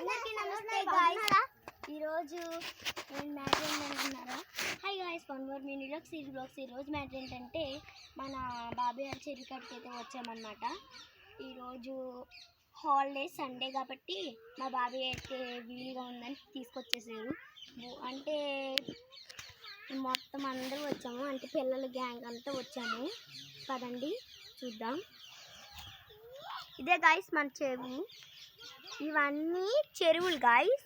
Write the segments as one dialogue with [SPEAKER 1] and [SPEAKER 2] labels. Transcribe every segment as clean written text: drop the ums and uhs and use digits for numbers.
[SPEAKER 1] అందరికీ నమస్తే గాయ్స్. ఈరోజు నేను మ్యాటర్ ఏంటంటున్నారా? Hi guys, one more mini blogs. ఈరోజు మ్యాటర్ ఏంటంటే మన బాబాయ్ గారి చెరువు కాడికి అయితే వచ్చామన్నమాట. ఈరోజు హాలిడే సండే కాబట్టి మా బాబాయ్ అయితే వీలుగా ఉందని తీసుకొచ్చేసారు. అంటే మొత్తం అందరూ వచ్చాము, అంటే పిల్లల గ్యాంగ్ అంతా వచ్చాము. పదండి చూద్దాం. ఇదే గాయ్స్ మన చెరువు. ఇవన్నీ చెరువులు గాయ్స్.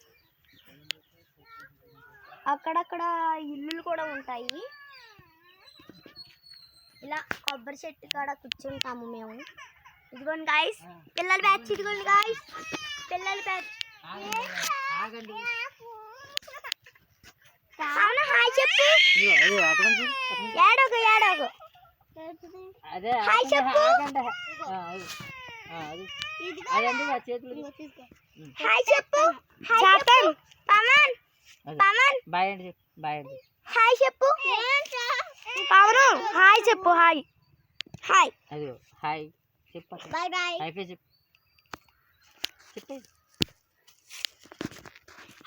[SPEAKER 1] అక్కడక్కడ ఇల్లులు కూడా ఉంటాయి. ఇలా కొబ్బరి చెట్టు కాడ కూర్చుంటాము మేము. ఇదిగోండి గాయ్స్ పిల్లల బ్యాచ్. ఇదిగోండి గాయ్స్ పిల్లల బ్యాచ్. హాయ్ చెప్పు. ఏడోగు హాయ్ చెప్పు. హాయ్ చెప్పు. పవన్
[SPEAKER 2] బాయ్ అండి. బాయ్ అండి.
[SPEAKER 1] హాయ్ చెప్పు. పవన్ హాయ్ చెప్పు. Hi hi.
[SPEAKER 2] అదిగో హాయ్ చెప్పు.
[SPEAKER 1] Bye bye.
[SPEAKER 2] అయిపోయి చెప్పు.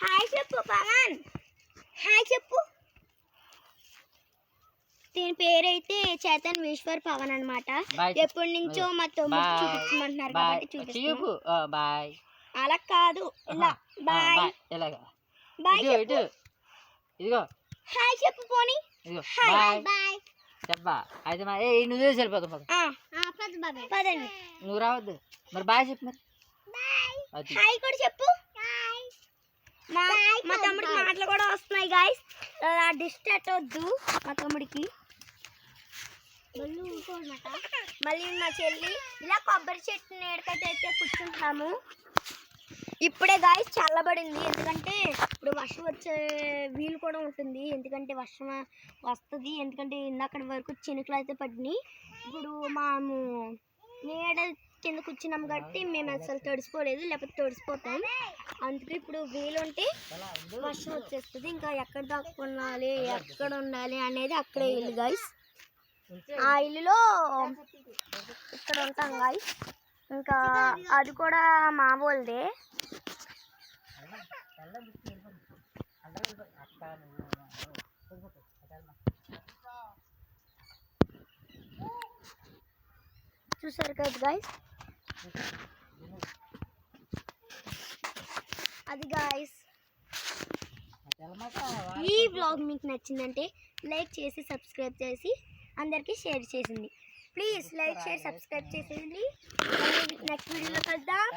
[SPEAKER 1] హాయ్ చెప్పు పవన్. హాయ్ చెప్పు. దీని పేరైతే చేతన్ ఈశ్వర్ పవన్ అనమాట. ఎప్పటి నుంచో మా తమ్ముడు చూపించమంటున్నారు కాబట్టి చూపిస్తాను.
[SPEAKER 2] బాయ్.
[SPEAKER 1] అలా కాదు, ఇలా బాయ్. బాయ్ చెప్పు.
[SPEAKER 2] ఇదిగో
[SPEAKER 1] హాయ్ చెప్పు. పోనీ
[SPEAKER 2] బాయ్ బాయ్ చెప్పా. అయితే నువ్వు చేసి వెళ్ళిపోతాం.
[SPEAKER 1] పదండి.
[SPEAKER 2] నువ్వు రావద్దు మరి. బాయ్ చెప్పు మరి.
[SPEAKER 1] హాయ్ కూడా చెప్పు. మా తమ్ముడికి మాటలు కూడా వస్తున్నాయి గాయస్. డిస్టర్బ్ వద్దు మా తమ్ముడికి. మళ్ళీ మా చెల్లి ఇలా కొబ్బరి చెట్టు నీడకైతే అయితే కూర్చుంటాము. ఇప్పుడే గాయస్ చల్లబడింది, ఎందుకంటే ఇప్పుడు వర్షం వచ్చే వీలు కూడా ఉంటుంది. ఎందుకంటే వర్షం వస్తుంది, ఎందుకంటే ఇందాక వరకు చినుకులు అయితే పడినాయి. ఇప్పుడు మేము నీడ కింద కూర్చున్నాం కాబట్టి మేము అసలు తడిసిపోలేదు, లేకపోతే తడిసిపోతాం. అందుకే ఇప్పుడు వీలుంటే వర్షం వచ్చేస్తుంది. ఇంకా ఎక్కడ దాక్కున్నాలి, ఎక్కడ ఉండాలి అనేది అక్కడే ఇల్లు గాయస్. ఆ ఇల్లులో ఇక్కడ ఉంటాం గాయస్. ఇంకా అది కూడా మా వాళ్ళదే. చూసారు కదా గాయస్, అది గాయస్. ఈ వ్లాగ్ మీకు నచ్చిందంటే లైక్ చేసి సబ్స్క్రైబ్ చేసి అందరికీ షేర్ చేసింది. ప్లీజ్ లైక్ షేర్ సబ్స్క్రైబ్ చేసేయండి. నెక్స్ట్ వీడియోలో కలుద్దాం.